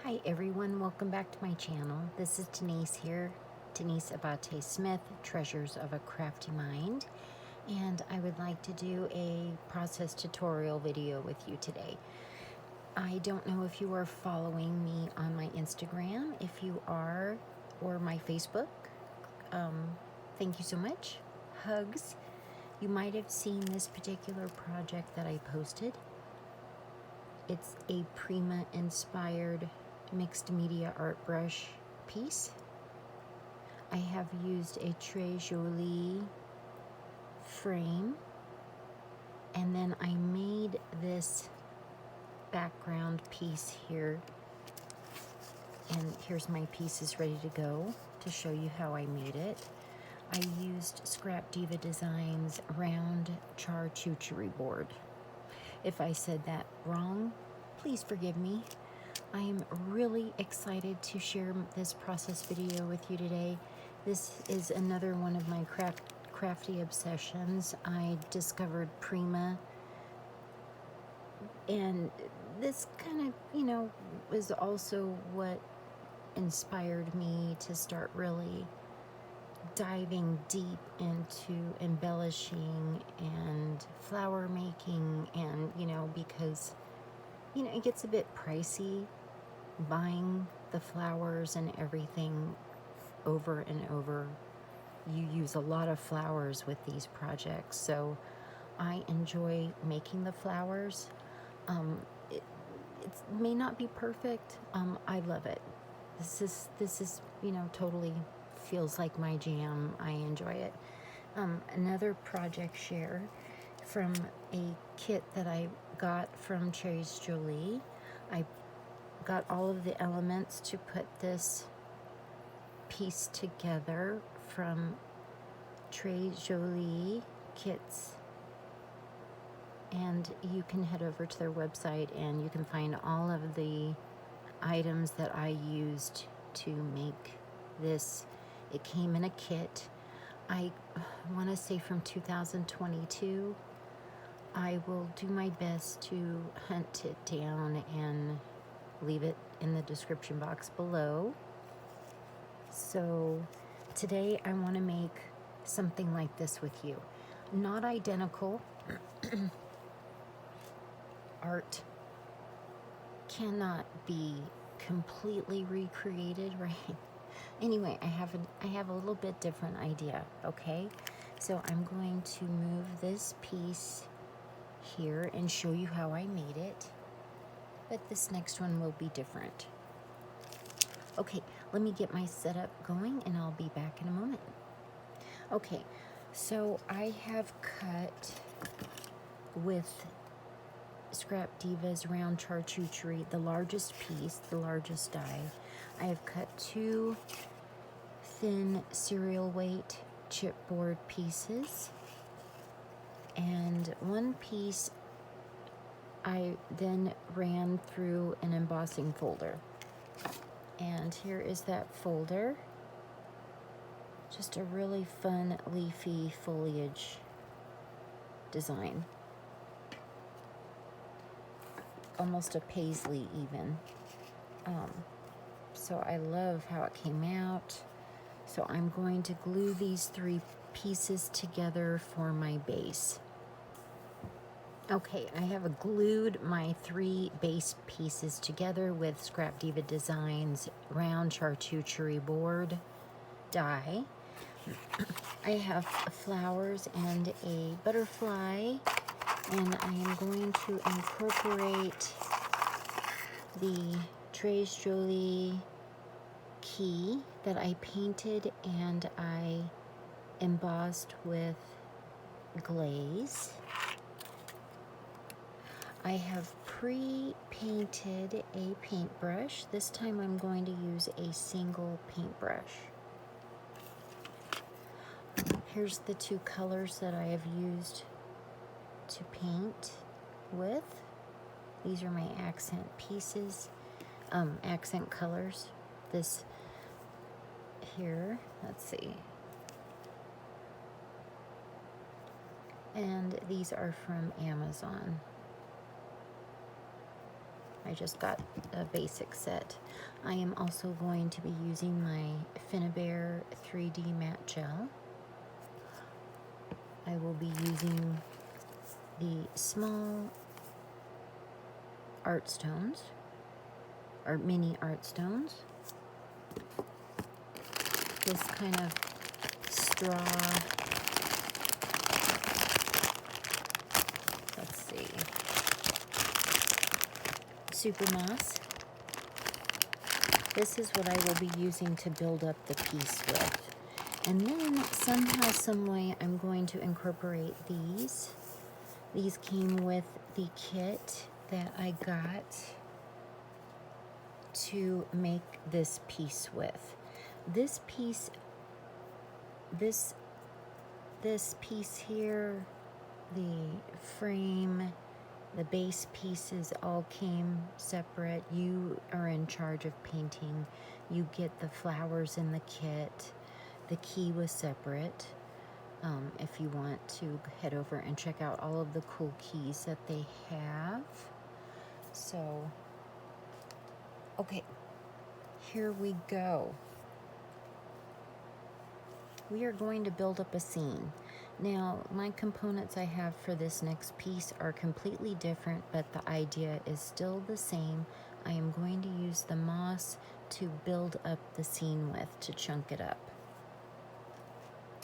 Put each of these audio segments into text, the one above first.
Hi everyone, welcome back to my channel. This is Denise here, Denise Abate Smith, Treasures of a Crafty Mind, and I would like to do a process tutorial video with you today. I don't know if you are following me on my Instagram. If you are, or my Facebook, thank you so much. Hugs. You might have seen this particular project that I posted. It's a Prima inspired mixed media art brush piece. I have used a Très Jolie frame, and then I made this background piece here, and here's my pieces ready to go to show you how I made it. I used Scrapdivadesigns Round Chartucherie Board. If I said that wrong, please forgive me. I am really excited to share this process video with you today. This is another one of my crafty obsessions. I discovered Prima, and this kind of, was also what inspired me to start really diving deep into embellishing and flower making, and because it gets a bit pricey buying the flowers and everything over and over. You use a lot of flowers with these projects, so I enjoy making the flowers. It may not be perfect. I love it. This is totally feels like my jam. I enjoy it. Another project share from a kit that I got from Très Jolie. I got all of the elements to put this piece together from Très Jolie kits, and you can head over to their website and you can find all of the items that I used to make this. It came in a kit. I want to say from 2022. I will do my best to hunt it down and leave it in the description box below. So today I want to make something like this with you. Not identical. Art cannot be completely recreated, right? Anyway, I have a little bit different idea, okay? So I'm going to move this piece here and show you how I made it, but this next one will be different. Okay, let me get my setup going and I'll be back in a moment. Okay, so I have cut with Scrapdiva's Round Chartucherie, the largest piece, the largest die. I have cut 2 thin serial weight chipboard pieces, and one piece I then ran through an embossing folder. And here is that folder. Just a really fun leafy foliage design. Almost a paisley even. So I love how it came out. So I'm going to glue these 3 pieces together for my base. Okay, I have glued my 3 base pieces together with Scrapdivadesigns Round Chartucherie Board Die. I have flowers and a butterfly, and I am going to incorporate the Très Jolie key that I painted and I embossed with glaze. I have pre-painted a paintbrush. This time I'm going to use a single paintbrush. Here's the 2 colors that I have used to paint with. These are my accent pieces, accent colors. This here, let's see. And these are from Amazon. I just got a basic set. I am also going to be using my Finnabair 3D matte gel. I will be using the small art stones, or mini art stones. This kind of straw, let's see, super moss. This is what I will be using to build up the piece with. And then somehow, some way, I'm going to incorporate these. These came with the kit that I got to make this piece with. This piece, this piece here, the frame, the base pieces all came separate. You are in charge of painting. You get the flowers in the kit. The key was separate. If you want to head over and check out all of the cool keys that they have. So, okay, here we go. We are going to build up a scene. Now, my components I have for this next piece are completely different, but the idea is still the same. I am going to use the moss to build up the scene with, to chunk it up.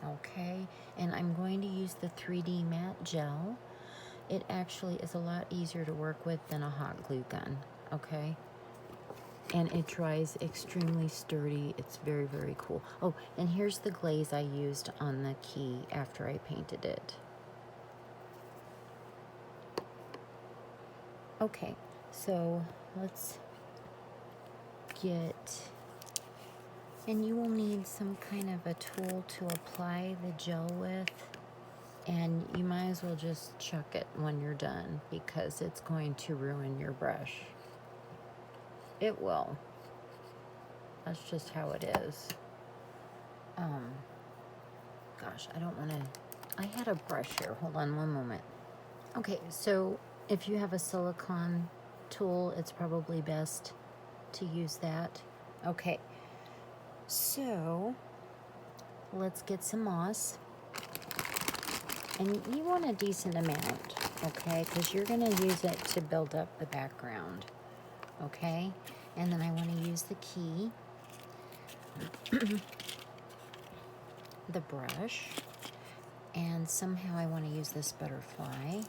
Okay, and I'm going to use the 3D matte gel. It actually is a lot easier to work with than a hot glue gun, okay? And it dries extremely sturdy. It's very, very cool. Oh, and here's the glaze I used on the key after I painted it. Okay, so let's get, and you will need some kind of a tool to apply the gel with, and you might as well just chuck it when you're done because it's going to ruin your brush. It will. That's just how it is. Gosh, I don't want to, I had a brush here. Hold on one moment. Okay, so if you have a silicone tool, it's probably best to use that. Okay, so let's get some moss. And you want a decent amount, okay? Because you're going to use it to build up the background, okay? And then I want to use the key, the brush, and somehow I want to use this butterfly.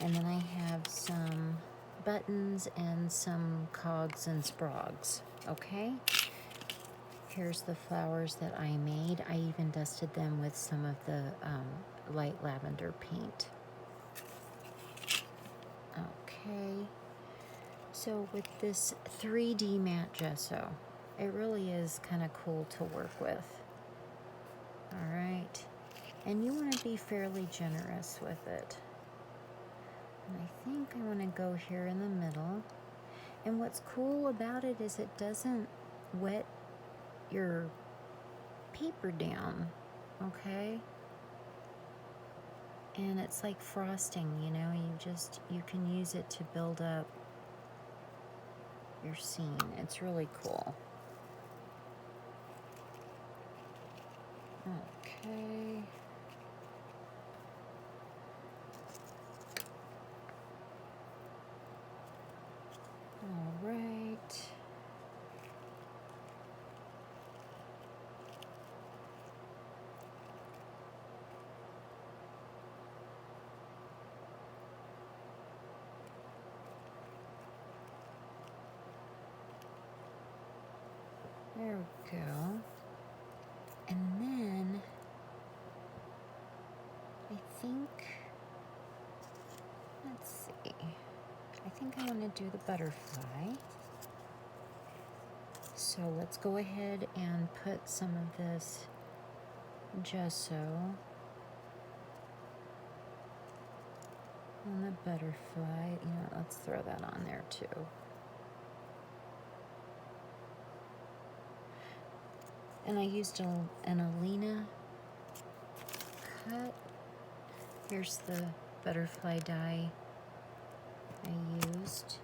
And then I have some buttons and some cogs and sprogs, okay? Here's the flowers that I made. I even dusted them with some of the light lavender paint. Okay, so with this 3D matte gesso, it really is kind of cool to work with. All right, and you want to be fairly generous with it. And I think I want to go here in the middle. And what's cool about it is it doesn't wet your paper down, okay? And it's like frosting, you know, you can use it to build up your scene. It's really cool. Okay. All right. There we go. And then I think, let's see, I think I want to do the butterfly. So let's go ahead and put some of this gesso on the butterfly. You know, let's throw that on there too. And I used an Alina cut. Here's the butterfly die I used.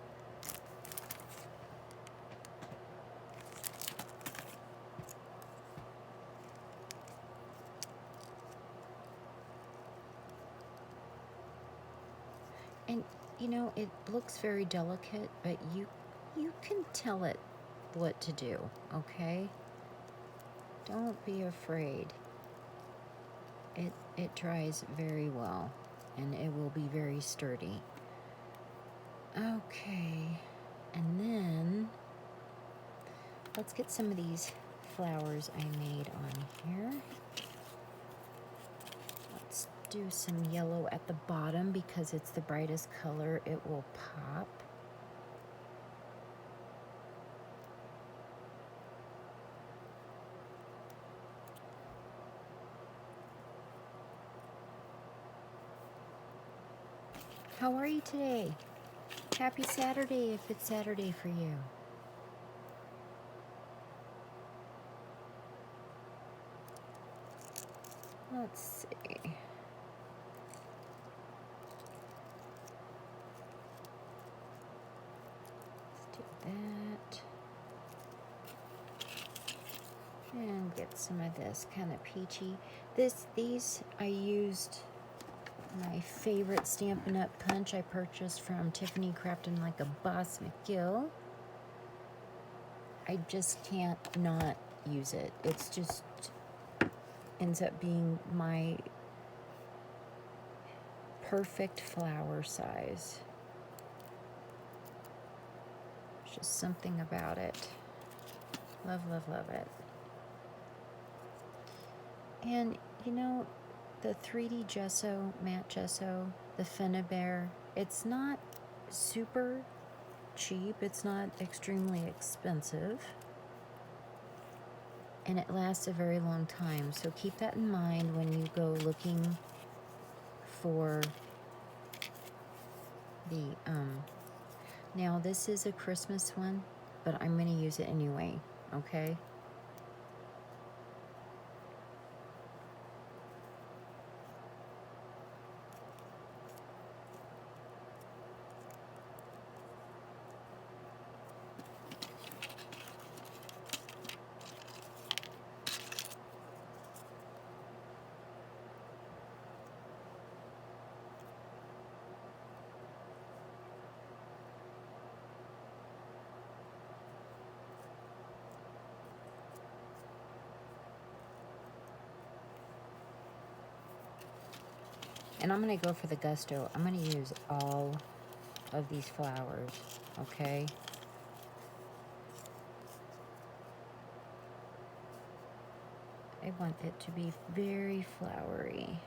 And you know, it looks very delicate, but you can tell it what to do, okay? Don't be afraid. It dries very well, and it will be very sturdy. Okay, and then let's get some of these flowers I made on here. Let's do some yellow at the bottom because it's the brightest color. It will pop. How are you today? Happy Saturday if it's Saturday for you. Let's see. Let's do that. And get some of this kind of peachy. These I used my favorite Stampin' Up! Punch I purchased from Tiffany Craftin' Like a Boss McGill. I just can't not use it. It's just ends up being my perfect flower size. There's just something about it. Love, love, love it. And you know, the 3D gesso, matte gesso, the Finnabair, it's not super cheap. It's not extremely expensive. And it lasts a very long time. So keep that in mind when you go looking for the, now this is a Christmas one, but I'm going to use it anyway, okay? And I'm going to go for the gusto. I'm going to use all of these flowers, okay? I want it to be very flowery.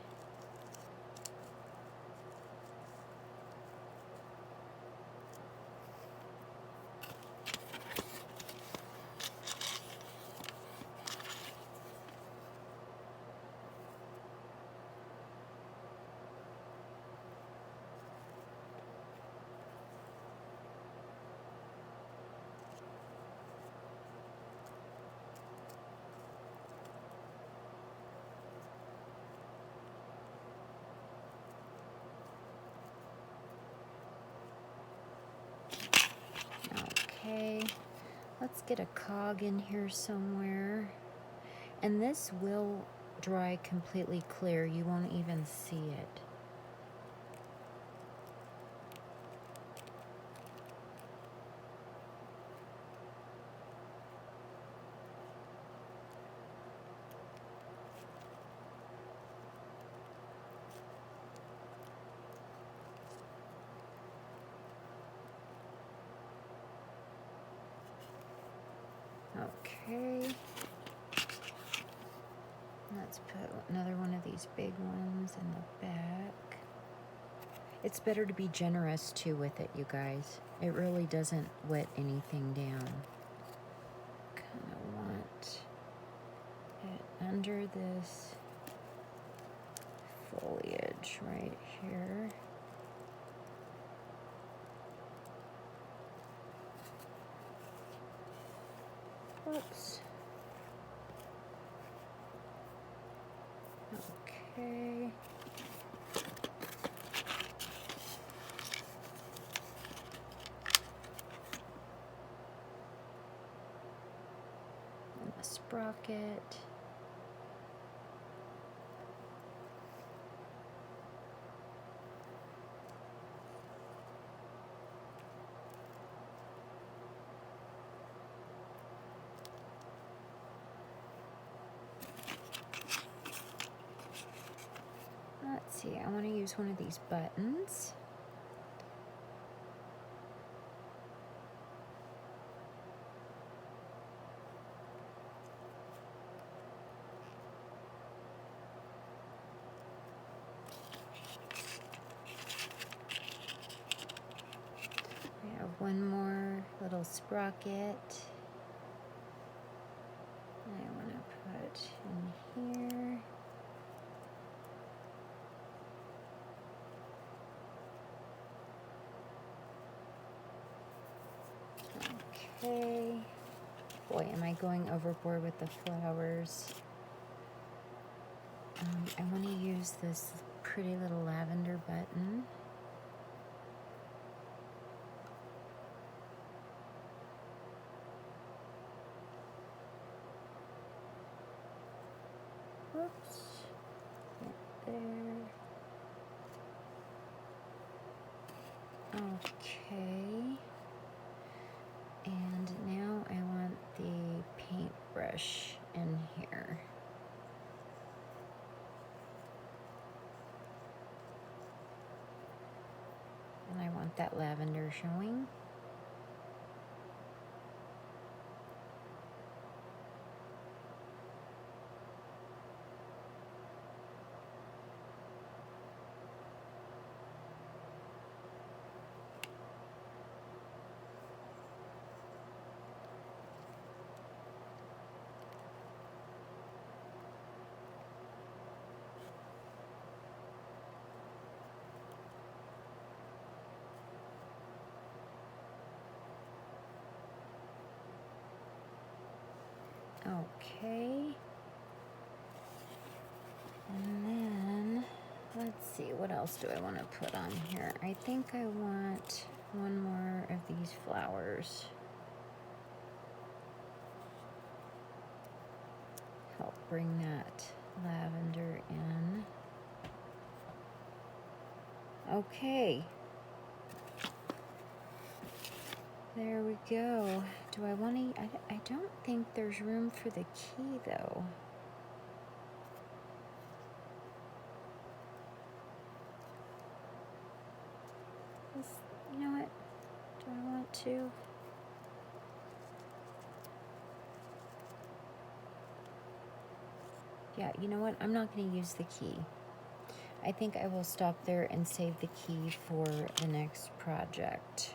Okay, let's get a cog in here somewhere. And this will dry completely clear. You won't even see it. Okay. Let's put another one of these big ones in the back. It's better to be generous too with it, you guys. It really doesn't wet anything down. Kind of want it under this foliage right here. Oops. Okay. And a sprocket. see, I want to use one of these buttons. I have one more little sprocket I want to put in here. Okay. Boy, am I going overboard with the flowers. I want to use this pretty little lavender button. Whoops. Right there. Okay. And now I want the paintbrush in here. And I want that lavender showing. Okay. And then, let's see, what else do I want to put on here? I think I want one more of these flowers. Help bring that lavender in. Okay. There we go. Do I want to, I don't think there's room for the key though. You know what? Do I want to? Yeah, you know what? I'm not going to use the key. I think I will stop there and save the key for the next project.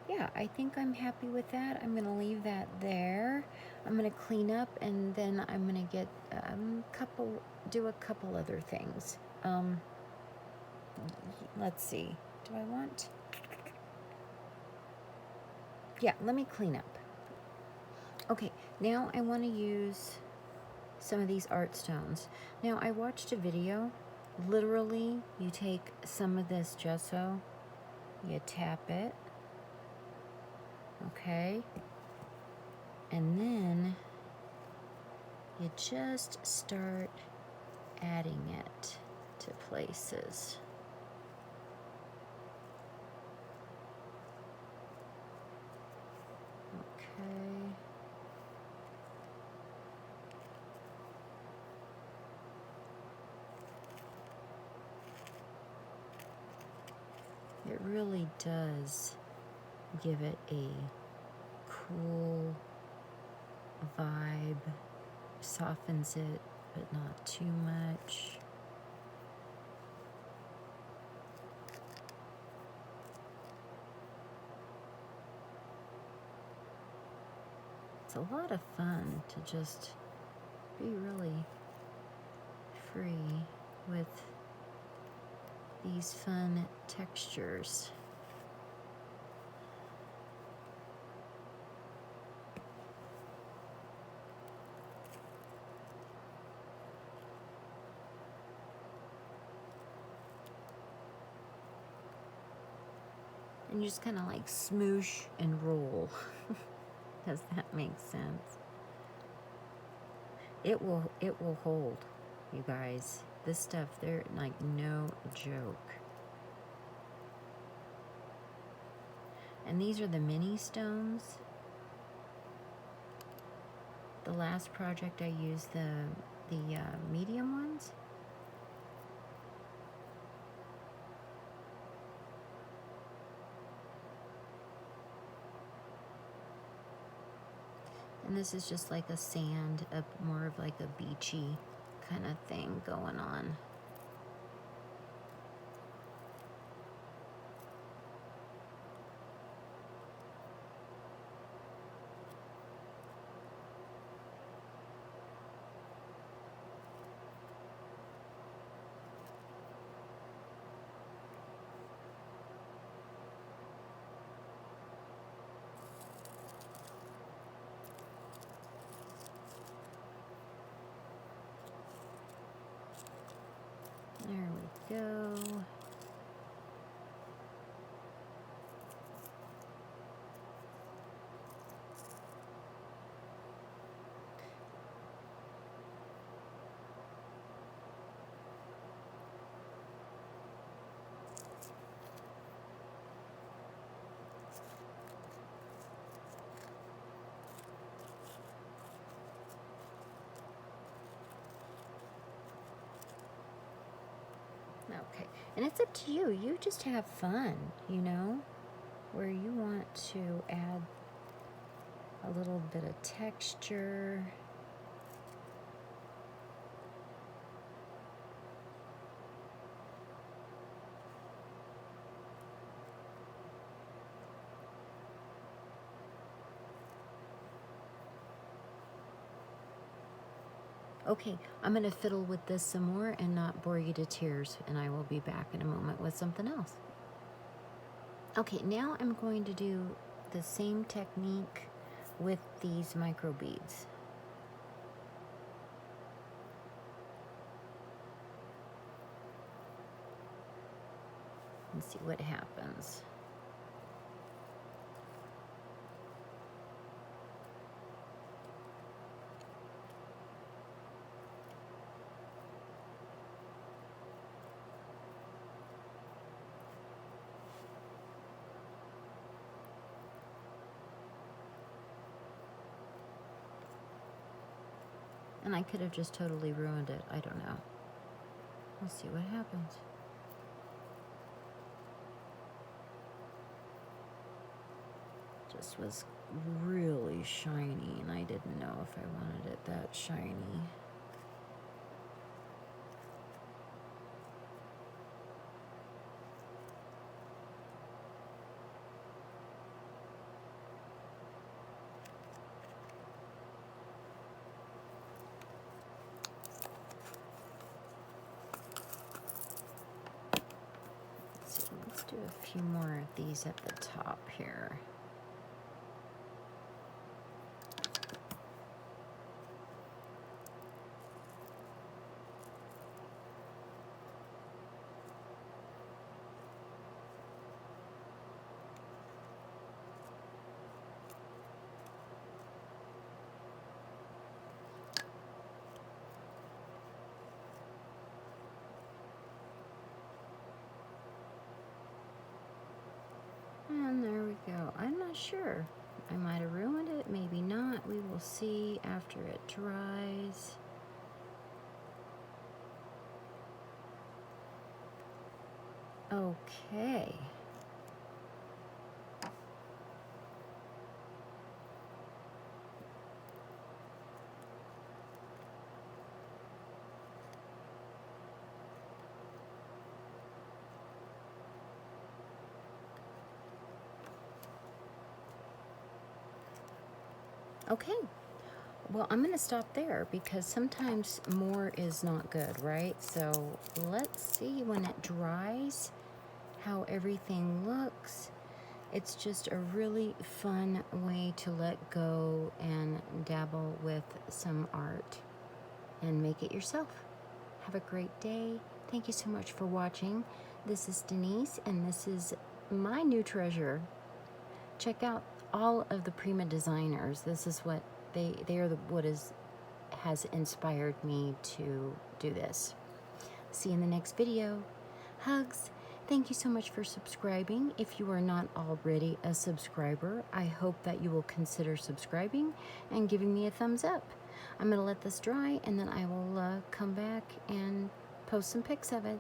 Yeah, I think I'm happy with that. I'm going to leave that there. I'm going to clean up and then I'm going to get do a couple other things. Let's see. Do I want? Yeah, let me clean up. Okay, now I want to use some of these art stones. Now, I watched a video. Literally, you take some of this gesso, you tap it, okay, and then you just start adding it to places. Okay. It really does give it a cool vibe, softens it, but not too much. It's a lot of fun to just be really free with these fun textures. And you just kind of like smoosh and roll. Does that make sense? It will hold, you guys. This stuff, they're like no joke. And these are the mini stones. The last project I used the medium ones. And this is just like a sand, more of like a beachy kind of thing going on. There we go. Okay, and it's up to you. You just have fun, you know, where you want to add a little bit of texture. Okay, I'm going to fiddle with this some more and not bore you to tears, and I will be back in a moment with something else. Okay, now I'm going to do the same technique with these micro beads. And see what happens. And I could have just totally ruined it. I don't know. We'll see what happens. Just was really shiny, and I didn't know if I wanted it that shiny. Let's do a few more of these at the top here. And there we go. I'm not sure. I might have ruined it, maybe not. We will see after it dries. Okay. Okay, well, I'm going to stop there because sometimes more is not good, right? So let's see when it dries how everything looks. It's just a really fun way to let go and dabble with some art and make it yourself. Have a great day. Thank you so much for watching. This is Denise, and this is my new treasure. Check out all of the Prima designers. This is what they are what has inspired me to do this. See you in the next video. Hugs. Thank you so much for subscribing. If you are not already a subscriber, I hope that you will consider subscribing and giving me a thumbs up. I'm going to let this dry, and then I will come back and post some pics of it.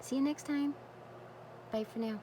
See you next time. Bye for now.